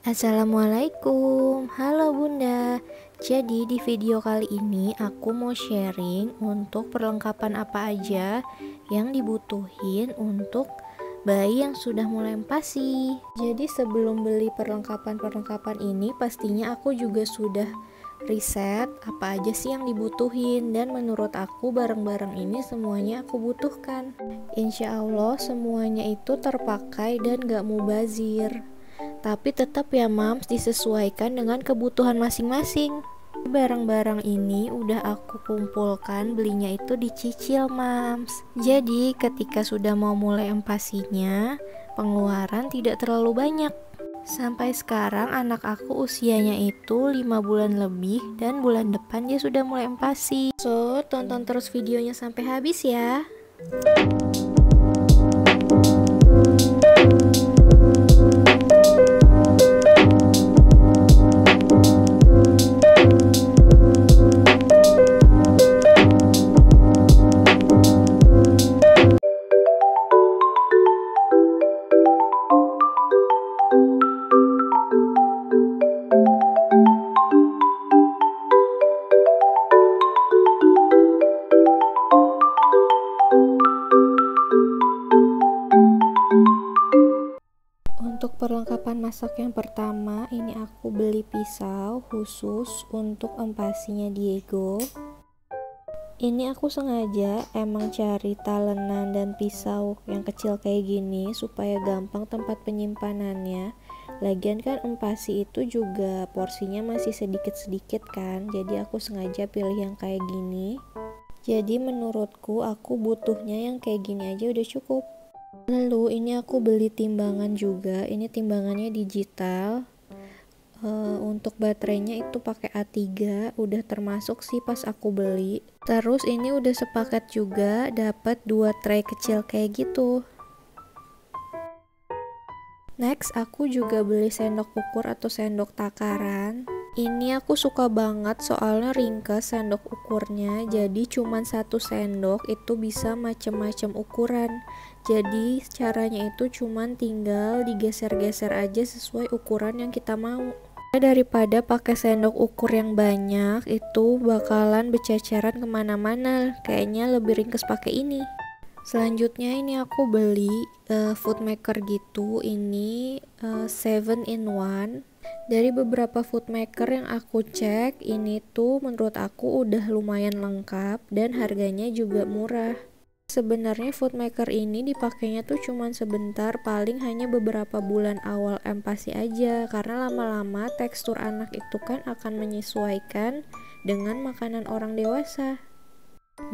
Assalamualaikum, halo Bunda. Jadi di video kali ini aku mau sharing untuk perlengkapan apa aja yang dibutuhin untuk bayi yang sudah mulai empasi. Jadi sebelum beli perlengkapan-perlengkapan ini pastinya aku juga sudah riset apa aja sih yang dibutuhin, dan menurut aku barang-barang ini semuanya aku butuhkan. Insya Allah semuanya itu terpakai dan gak mubazir. Tapi tetap ya mams, disesuaikan dengan kebutuhan masing-masing. Barang-barang ini udah aku kumpulkan, belinya itu dicicil mams. Jadi ketika sudah mau mulai empasinya, pengeluaran tidak terlalu banyak. Sampai sekarang anak aku usianya itu 5 bulan lebih, dan bulan depan dia sudah mulai empasi. So, tonton terus videonya sampai habis ya. Untuk perlengkapan masak yang pertama, ini aku beli pisau khusus untuk empasinya Diego. Ini aku sengaja emang cari talenan dan pisau yang kecil kayak gini supaya gampang tempat penyimpanannya. Lagian kan empasi itu juga porsinya masih sedikit-sedikit kan, jadi aku sengaja pilih yang kayak gini. Jadi menurutku aku butuhnya yang kayak gini aja udah cukup. Lalu ini aku beli timbangan juga. Ini timbangannya digital. Untuk baterainya itu pakai A3, udah termasuk sih pas aku beli. Terus ini udah sepaket juga, dapat 2 tray kecil kayak gitu. Next aku juga beli sendok ukur atau sendok takaran. Ini aku suka banget soalnya ringkas sendok ukurnya, jadi cuman 1 sendok itu bisa macem-macem ukuran. Jadi caranya itu cuman tinggal digeser-geser aja sesuai ukuran yang kita mau. Daripada pakai sendok ukur yang banyak, itu bakalan berceceran kemana-mana. Kayaknya lebih ringkas pakai ini. Selanjutnya ini aku beli food maker gitu. Ini 7 in 1. Dari beberapa food maker yang aku cek, ini tuh menurut aku udah lumayan lengkap dan harganya juga murah. Sebenarnya food maker ini dipakainya tuh cuman sebentar, paling hanya beberapa bulan awal empasi aja, karena lama-lama tekstur anak itu kan akan menyesuaikan dengan makanan orang dewasa.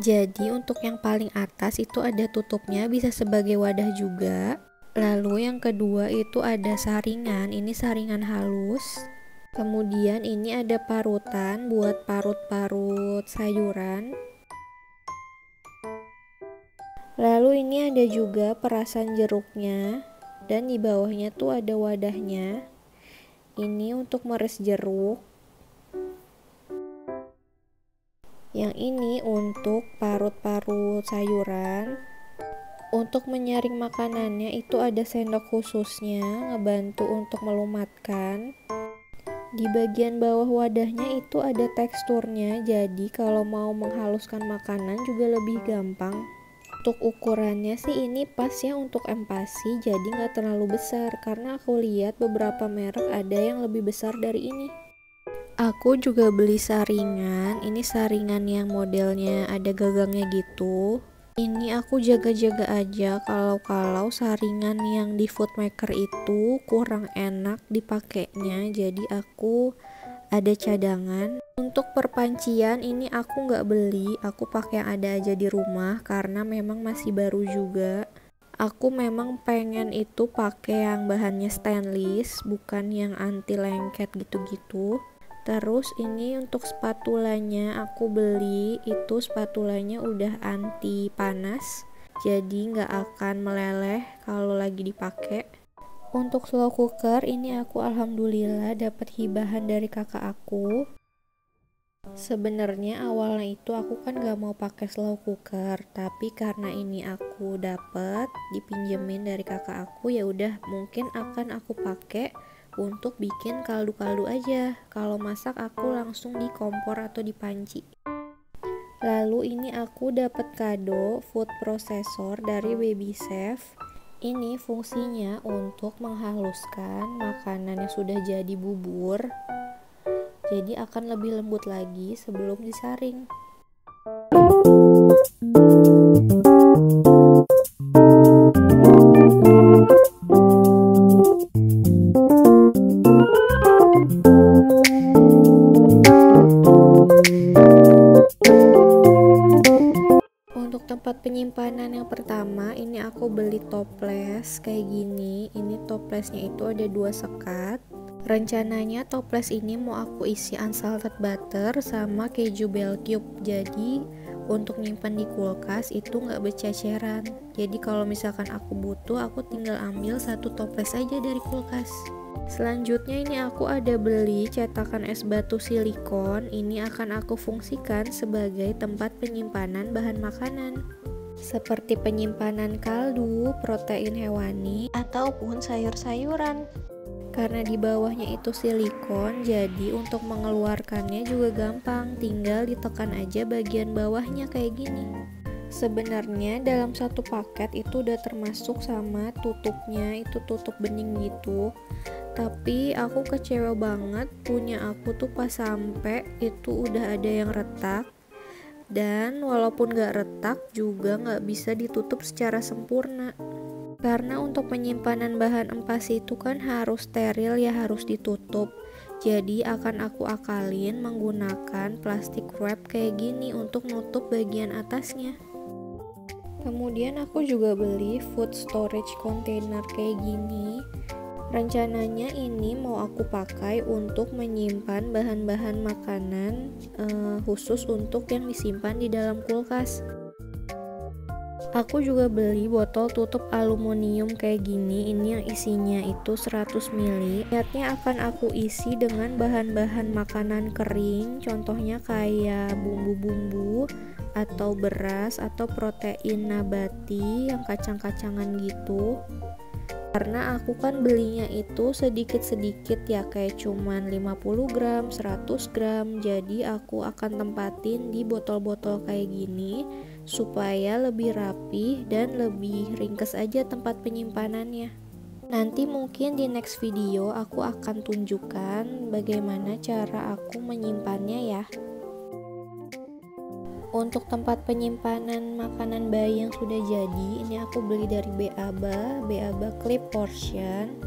Jadi untuk yang paling atas itu ada tutupnya, bisa sebagai wadah juga. Lalu yang kedua itu ada saringan, ini saringan halus. Kemudian ini ada parutan buat parut-parut sayuran. Lalu ini ada juga perasan jeruknya, dan di bawahnya tuh ada wadahnya. Ini untuk meres jeruk. Yang ini untuk parut-parut sayuran. Untuk menyaring makanannya itu ada sendok khususnya, ngebantu untuk melumatkan. Di bagian bawah wadahnya itu ada teksturnya, jadi kalau mau menghaluskan makanan juga lebih gampang. Untuk ukurannya sih ini pas ya untuk empasi, jadi nggak terlalu besar, karena aku lihat beberapa merek ada yang lebih besar dari ini. Aku juga beli saringan, ini saringan yang modelnya ada gagangnya gitu. Ini aku jaga-jaga aja kalau saringan yang di food maker itu kurang enak dipakainya, jadi aku ada cadangan. Untuk perpancian ini aku nggak beli, aku pakai yang ada aja di rumah karena memang masih baru juga. Aku memang pengen itu pakai yang bahannya stainless, bukan yang anti lengket gitu-gitu. Terus ini untuk spatulanya aku beli, itu spatulanya udah anti panas, jadi nggak akan meleleh kalau lagi dipakai. Untuk slow cooker ini aku alhamdulillah dapat hibahan dari kakak aku. Sebenarnya awalnya itu aku kan gak mau pakai slow cooker, tapi karena ini aku dapet dipinjemin dari kakak aku, ya udah mungkin akan aku pakai untuk bikin kaldu-kaldu aja. Kalau masak aku langsung di kompor atau di panci. Lalu ini aku dapat kado food processor dari Baby Chef. Ini fungsinya untuk menghaluskan makanan yang sudah jadi bubur. Jadi akan lebih lembut lagi sebelum disaring. Untuk tempat penyimpanan yang pertama, ini aku beli toples kayak gini. Ini toplesnya itu ada 2 sekat. Rencananya toples ini mau aku isi unsalted butter sama keju bell cube. Jadi untuk nyimpan di kulkas itu nggak berceceran. Jadi kalau misalkan aku butuh, aku tinggal ambil 1 toples aja dari kulkas. Selanjutnya ini aku ada beli cetakan es batu silikon. Ini akan aku fungsikan sebagai tempat penyimpanan bahan makanan seperti penyimpanan kaldu, protein hewani, ataupun sayur-sayuran. Karena di bawahnya itu silikon, jadi untuk mengeluarkannya juga gampang, tinggal ditekan aja bagian bawahnya kayak gini. Sebenarnya dalam 1 paket itu udah termasuk sama tutupnya, itu tutup bening gitu. Tapi aku kecewa banget, punya aku tuh pas sampai itu udah ada yang retak. Dan walaupun gak retak juga gak bisa ditutup secara sempurna. Karena untuk penyimpanan bahan empas itu kan harus steril ya, harus ditutup. Jadi akan aku akalin menggunakan plastik wrap kayak gini untuk nutup bagian atasnya. Kemudian aku juga beli food storage container kayak gini. Rencananya ini mau aku pakai untuk menyimpan bahan-bahan makanan khusus untuk yang disimpan di dalam kulkas. Aku juga beli botol tutup aluminium kayak gini. Ini yang isinya itu 100 ml. Niatnya akan aku isi dengan bahan-bahan makanan kering, contohnya kayak bumbu-bumbu atau beras atau protein nabati yang kacang-kacangan gitu. Karena aku kan belinya itu sedikit-sedikit ya, kayak cuman 50 gram, 100 gram. Jadi aku akan tempatin di botol-botol kayak gini supaya lebih rapi dan lebih ringkes aja tempat penyimpanannya. Nanti mungkin di next video aku akan tunjukkan bagaimana cara aku menyimpannya ya. Untuk tempat penyimpanan makanan bayi yang sudah jadi, ini aku beli dari BABA Clip Portion.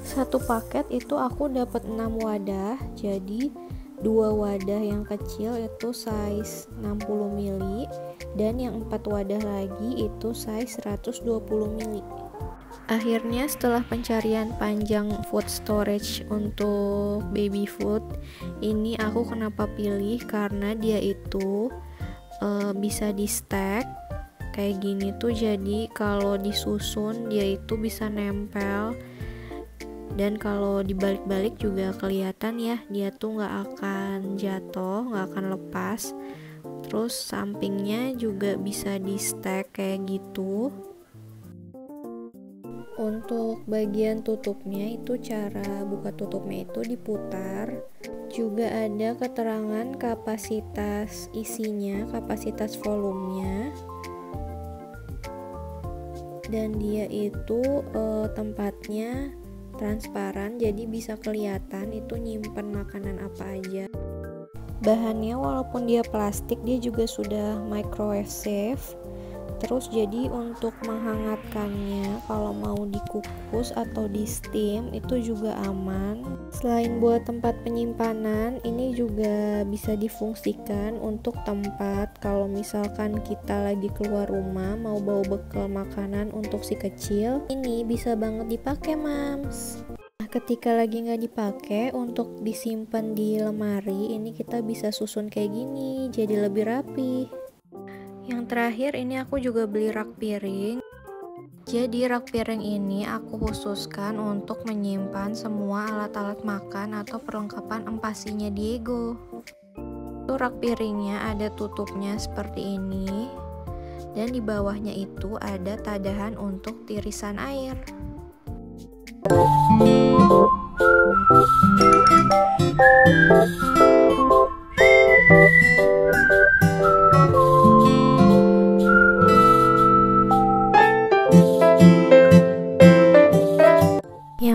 1 paket itu aku dapat 6 wadah. Jadi 2 wadah yang kecil itu size 60 ml dan yang 4 wadah lagi itu size 120 ml. Akhirnya setelah pencarian panjang food storage untuk baby food, ini aku kenapa pilih karena dia itu bisa di stack kayak gini tuh, jadi kalau disusun dia itu bisa nempel, dan kalau dibalik-balik juga kelihatan ya, dia tuh nggak akan jatuh, nggak akan lepas. Terus sampingnya juga bisa di stack kayak gitu. Untuk bagian tutupnya itu, cara buka tutupnya itu diputar. Juga ada keterangan kapasitas isinya, kapasitas volumenya, dan dia itu tempatnya transparan, jadi bisa kelihatan itu nyimpen makanan apa aja. Bahannya walaupun dia plastik, dia juga sudah microwave safe. Terus jadi untuk menghangatkannya kalau mau dikukus atau di steam itu juga aman. Selain buat tempat penyimpanan, ini juga bisa difungsikan untuk tempat kalau misalkan kita lagi keluar rumah mau bawa bekal makanan untuk si kecil, ini bisa banget dipakai mams. Nah, ketika lagi nggak dipakai, untuk disimpan di lemari ini kita bisa susun kayak gini jadi lebih rapi. Yang terakhir ini aku juga beli rak piring. Jadi rak piring ini aku khususkan untuk menyimpan semua alat-alat makan atau perlengkapan empasinya Diego. Itu rak piringnya ada tutupnya seperti ini, dan di bawahnya itu ada tadahan untuk tirisan air. Yang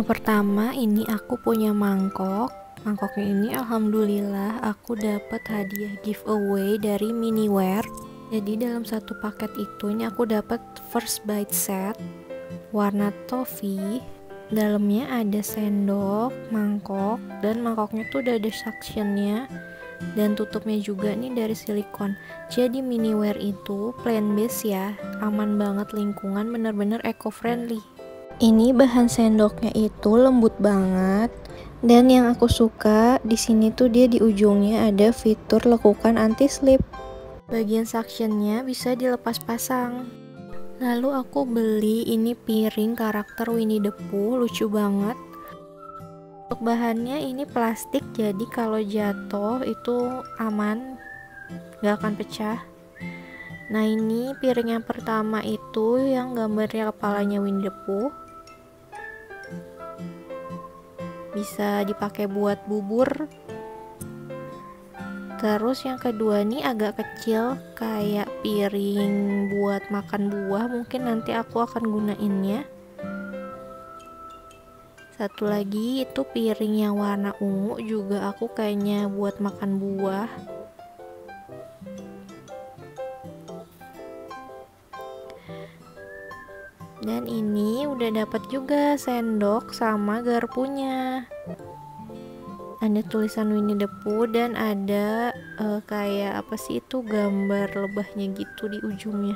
pertama ini aku punya mangkok. Mangkoknya ini alhamdulillah aku dapat hadiah giveaway dari Miniware. Jadi dalam satu paket itu ini aku dapat first bite set warna toffee. Dalamnya ada sendok, mangkok, dan mangkoknya tuh udah ada suctionnya, dan tutupnya juga nih dari silikon. Jadi Miniware itu plant based ya, aman banget lingkungan, bener-bener eco friendly. Ini bahan sendoknya itu lembut banget, dan yang aku suka di sini tuh dia di ujungnya ada fitur lekukan anti slip. Bagian suctionnya bisa dilepas pasang. Lalu aku beli ini piring karakter Winnie the Pooh, lucu banget. Untuk bahannya ini plastik, jadi kalau jatuh itu aman, gak akan pecah. Nah ini piring yang pertama itu yang gambarnya kepalanya Winnie the Pooh. Bisa dipakai buat bubur. Terus yang kedua nih agak kecil, kayak piring buat makan buah, mungkin nanti aku akan gunainnya. Satu lagi itu piring yang warna ungu, juga aku kayaknya buat makan buah. Dan ini udah dapat juga sendok sama garpunya. Ada tulisan Winnie the Pooh dan ada kayak apa sih itu, gambar lebahnya gitu di ujungnya.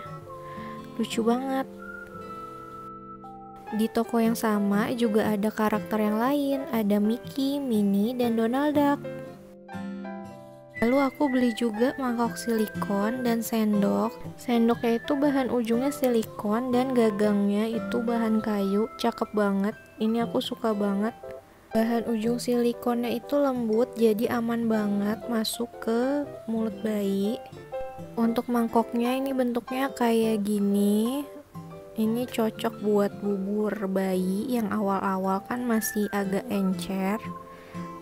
Lucu banget. Di toko yang sama juga ada karakter yang lain, ada Mickey, Minnie, dan Donald Duck. Lalu aku beli juga mangkok silikon dan sendok. Sendoknya itu bahan ujungnya silikon dan gagangnya itu bahan kayu, cakep banget. Ini aku suka banget. Bahan ujung silikonnya itu lembut, jadi aman banget masuk ke mulut bayi. Untuk mangkoknya ini bentuknya kayak gini. Ini cocok buat bubur bayi yang awal-awal kan masih agak encer.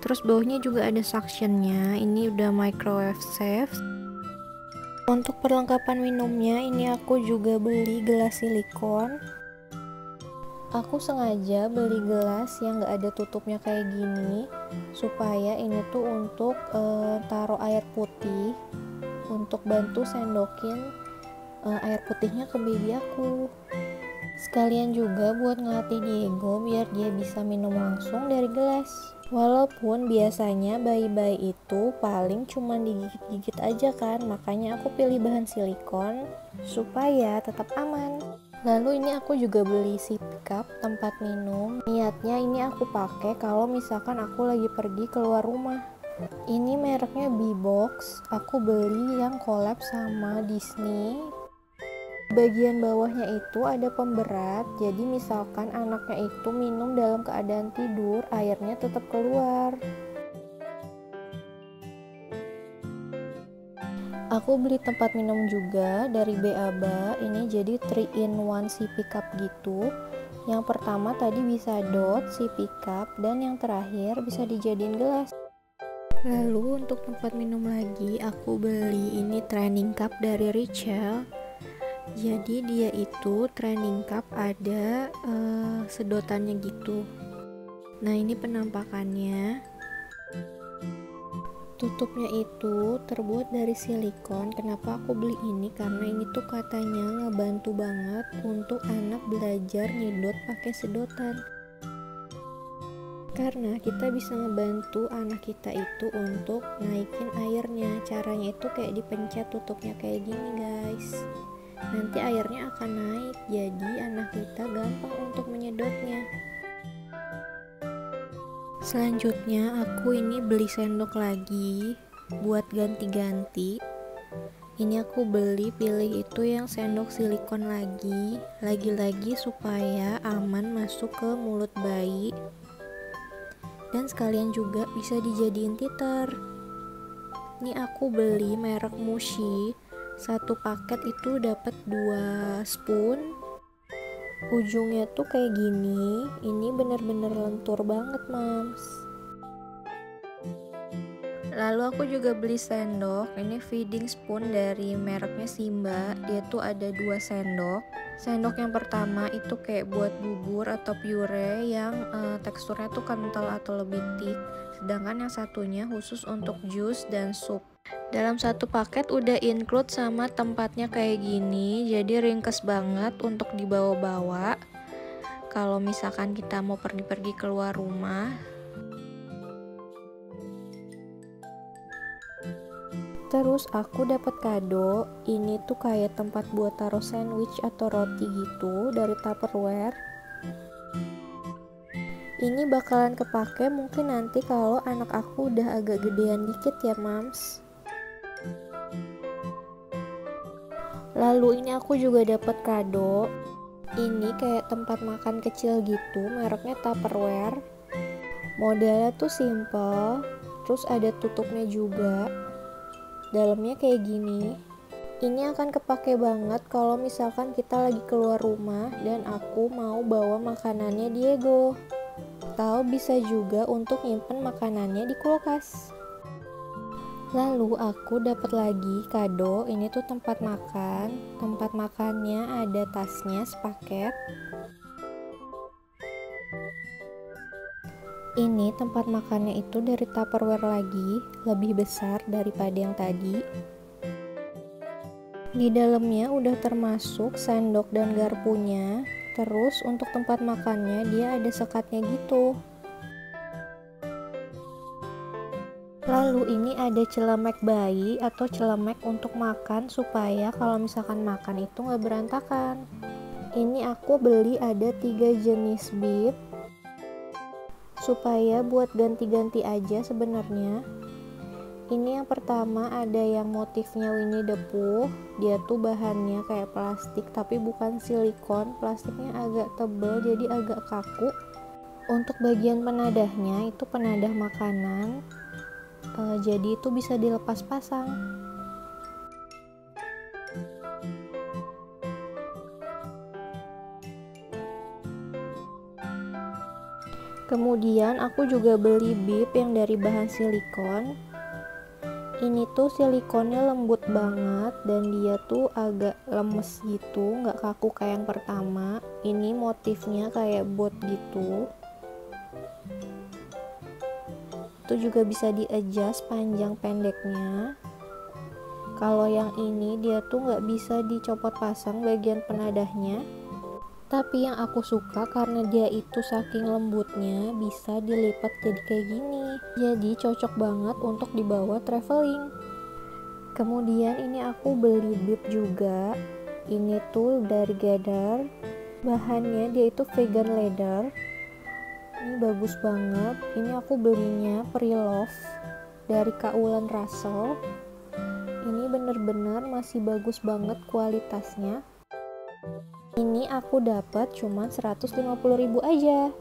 Terus bawahnya juga ada suctionnya. Ini udah microwave safe. Untuk perlengkapan minumnya ini aku juga beli gelas silikon. Aku sengaja beli gelas yang gak ada tutupnya kayak gini, supaya ini tuh untuk taruh air putih, untuk bantu sendokin air putihnya ke baby aku. Sekalian juga buat ngelatih Diego biar dia bisa minum langsung dari gelas. Walaupun biasanya bayi-bayi itu paling cuma digigit-gigit aja kan, makanya aku pilih bahan silikon supaya tetap aman. Lalu ini aku juga beli sippy cup tempat minum. Niatnya ini aku pakai kalau misalkan aku lagi pergi keluar rumah. Ini mereknya B-Box. Aku beli yang collab sama Disney. Bagian bawahnya itu ada pemberat, jadi misalkan anaknya itu minum dalam keadaan tidur, airnya tetap keluar. Aku beli tempat minum juga dari BABA, ini jadi 3-in-1 sippy cup gitu. Yang pertama tadi bisa dot, sippy cup, dan yang terakhir bisa dijadiin gelas. Lalu untuk tempat minum lagi, aku beli ini training cup dari Richel. Jadi dia itu training cup ada sedotannya gitu. Nah ini penampakannya. Tutupnya itu terbuat dari silikon. Kenapa aku beli ini? Karena ini tuh katanya ngebantu banget untuk anak belajar nyedot pakai sedotan. Karena kita bisa ngebantu anak kita itu untuk naikin airnya. Caranya itu kayak dipencet tutupnya kayak gini guys. Nanti airnya akan naik, jadi anak kita gampang untuk menyedotnya. Selanjutnya aku ini beli sendok lagi buat ganti-ganti. Ini aku pilih itu yang sendok silikon lagi supaya aman masuk ke mulut bayi. Dan sekalian juga bisa dijadiin titer. Ini aku beli merek Mushi. Satu paket itu dapat 2 spoon. Ujungnya tuh kayak gini, ini bener-bener lentur banget mams. Lalu aku juga beli sendok, ini feeding spoon dari mereknya Simba. Dia tuh ada 2 sendok. Sendok yang pertama itu kayak buat bubur atau puree yang teksturnya tuh kental atau lebih thick. Sedangkan yang satunya khusus untuk jus dan sup. Dalam satu paket udah include sama tempatnya kayak gini, jadi ringkes banget untuk dibawa-bawa. Kalau misalkan kita mau pergi-pergi keluar rumah. Terus aku dapat kado, ini tuh kayak tempat buat taruh sandwich atau roti gitu dari Tupperware. Ini bakalan kepake mungkin nanti kalau anak aku udah agak gedean dikit ya mams. Lalu ini aku juga dapat kado. Ini kayak tempat makan kecil gitu, mereknya Tupperware. Modelnya tuh simple, terus ada tutupnya juga. Dalamnya kayak gini. Ini akan kepake banget kalau misalkan kita lagi keluar rumah dan aku mau bawa makanannya Diego. Atau bisa juga untuk nyimpen makanannya di kulkas. Lalu aku dapat lagi kado, ini tuh tempat makan. Tempat makannya ada tasnya sepaket. Ini tempat makannya itu dari Tupperware lagi, lebih besar daripada yang tadi. Di dalamnya udah termasuk sendok dan garpunya. Terus untuk tempat makannya dia ada sekatnya gitu. Lalu ini ada celemek bayi atau celemek untuk makan supaya kalau misalkan makan itu nggak berantakan. Ini aku beli ada 3 jenis bib. Supaya buat ganti-ganti aja sebenarnya. Ini yang pertama ada yang motifnya Winnie the Pooh. Dia tuh bahannya kayak plastik tapi bukan silikon, plastiknya agak tebal jadi agak kaku. Untuk bagian penadahnya itu penadah makanan, jadi itu bisa dilepas pasang. Kemudian aku juga beli bib yang dari bahan silikon. Ini tuh silikonnya lembut banget dan dia tuh agak lemes gitu, nggak kaku kayak yang pertama. Ini motifnya kayak bot gitu. Itu juga bisa di-adjust panjang pendeknya. Kalau yang ini dia tuh nggak bisa dicopot pasang bagian penadahnya. Tapi yang aku suka karena dia itu saking lembutnya bisa dilipat jadi kayak gini. Jadi cocok banget untuk dibawa traveling. Kemudian ini aku beli bib juga. Ini tuh dari Gather. Bahannya dia itu vegan leather. Ini bagus banget. Ini aku belinya pre-love dari Kak Wulan Russell. Ini bener-bener masih bagus banget kualitasnya. Ini aku dapat cuma 150.000 aja.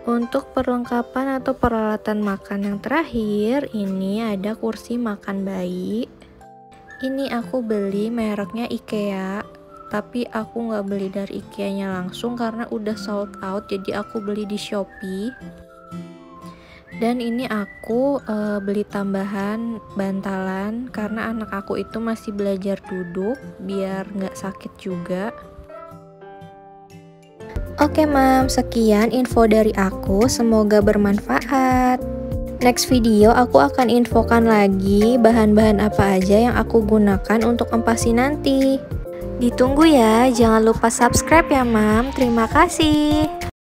Untuk perlengkapan atau peralatan makan yang terakhir, ini ada kursi makan bayi. Ini aku beli mereknya IKEA, tapi aku nggak beli dari IKEA-nya langsung karena udah sold out, jadi aku beli di Shopee. Dan ini aku beli tambahan bantalan karena anak aku itu masih belajar duduk biar nggak sakit juga. Oke mam, sekian info dari aku, semoga bermanfaat. Next video aku akan infokan lagi bahan-bahan apa aja yang aku gunakan untuk empasi nanti. Ditunggu ya, jangan lupa subscribe ya mam, terima kasih.